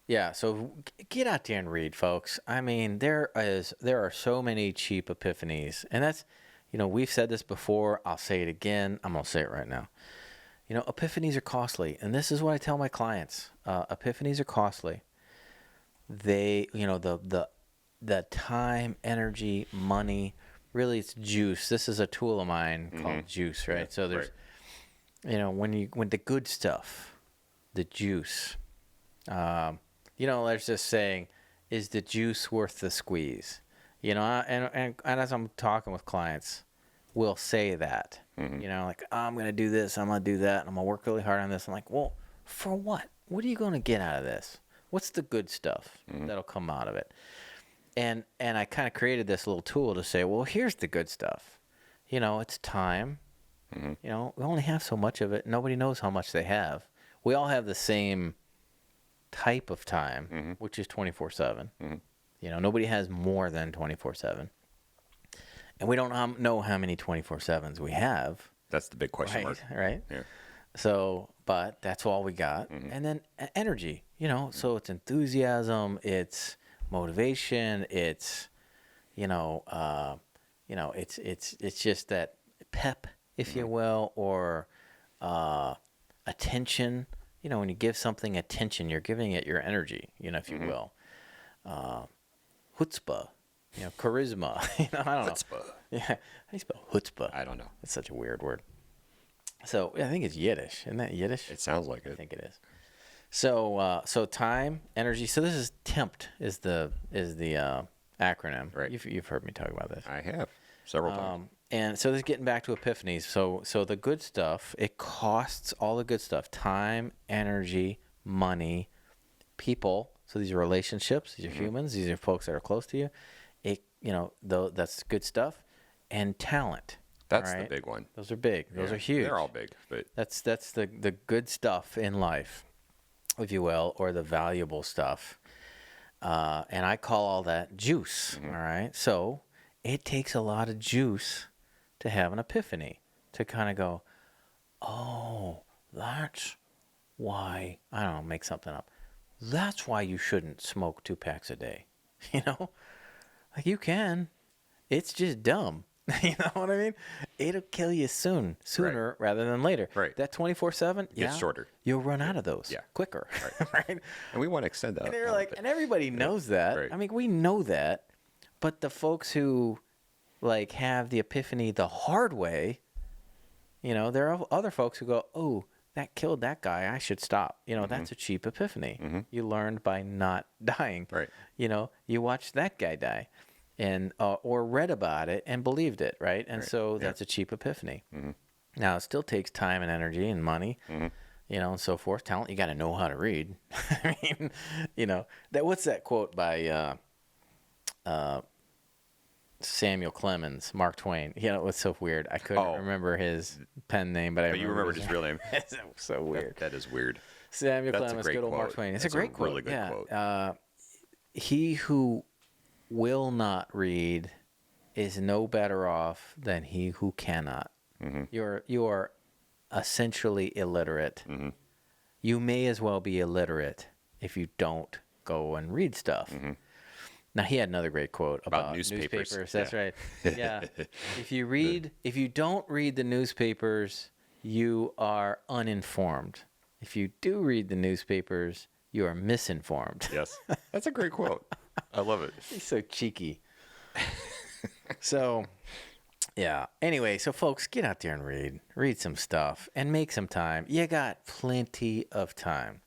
Yeah, so get out there and read, folks. I mean, there are so many cheap epiphanies, and that's, we've said this before. I'll say it again. I'm gonna say it right now. Epiphanies are costly, and this is what I tell my clients. Epiphanies are costly. They, the time, energy, money. Really, it's juice. This is a tool of mine called juice, right? Yeah, So there's, when the good stuff, the juice. There's this saying, is the juice worth the squeeze? And as I'm talking with clients, we'll say that. Like, oh, I'm going to do this, I'm going to do that, and I'm going to work really hard on this. I'm like, well, for what? What are you going to get out of this? What's the good stuff that'll come out of it? And I kind of created this little tool to say, well, here's the good stuff. It's time. We only have so much of it. Nobody knows how much they have. We all have the same type of time, which is 24/7. Nobody has more than 24/7. And we don't know how many 24/7s we have. That's the big question mark. Right? Yeah. So, but that's all we got. And then energy, so it's enthusiasm, it's motivation, it's, it's just that pep, if you will, or attention. When you give something attention, you're giving it your energy, if you will. Chutzpah, charisma. I don't know. Chutzpah. Yeah. How do you spell chutzpah? I don't know. It's such a weird word. So I think it's Yiddish. Isn't that Yiddish? It sounds like it. I think it is. So time, energy. So this is TEMPT is the acronym. Right. You've heard me talk about this. I have several times. And so this is getting back to epiphanies. So the good stuff, it costs all the good stuff: time, energy, money, people. So these are relationships. These are humans. These are folks that are close to you. That's good stuff, and talent. That's the big one. Those are big. Those are huge. They're all big, but That's the good stuff in life, if you will, or the valuable stuff. And I call all that juice. All right. So it takes a lot of juice to have an epiphany, to kind of go, oh, that's why, I don't know, make something up. That's why you shouldn't smoke 2 packs a day. Like you can. It's just dumb. You know what I mean? It'll kill you sooner rather than later. Right. That 24/7, gets shorter. You'll run out of those quicker. Right. And we want to extend that. And they're like, and everybody knows that. Right. I mean, we know that. But the folks who like have the epiphany the hard way, there are other folks who go, oh, that killed that guy, I should stop. That's a cheap epiphany. You learned by not dying. Right. You watched that guy die, and or read about it and believed it, right? And so that's a cheap epiphany. Now it still takes time and energy and money, and so forth. Talent, you got to know how to read. I mean, what's that quote by Samuel Clemens, Mark Twain? It was so weird. I couldn't remember his pen name, but you remembered his real name. It's so weird. That is weird. Samuel That's Clemens, a great good old quote. Mark Twain. It's That's a great quote. Really good quote. He who will not read is no better off than he who cannot. You are essentially illiterate. You may as well be illiterate if you don't go and read stuff. Now he had another great quote about newspapers. That's right. Yeah. If you don't read the newspapers, you are uninformed. If you do read the newspapers, you are misinformed. Yes. That's a great quote. I love it. He's so cheeky. So, yeah. Anyway, so folks, get out there and read some stuff and make some time. You got plenty of time.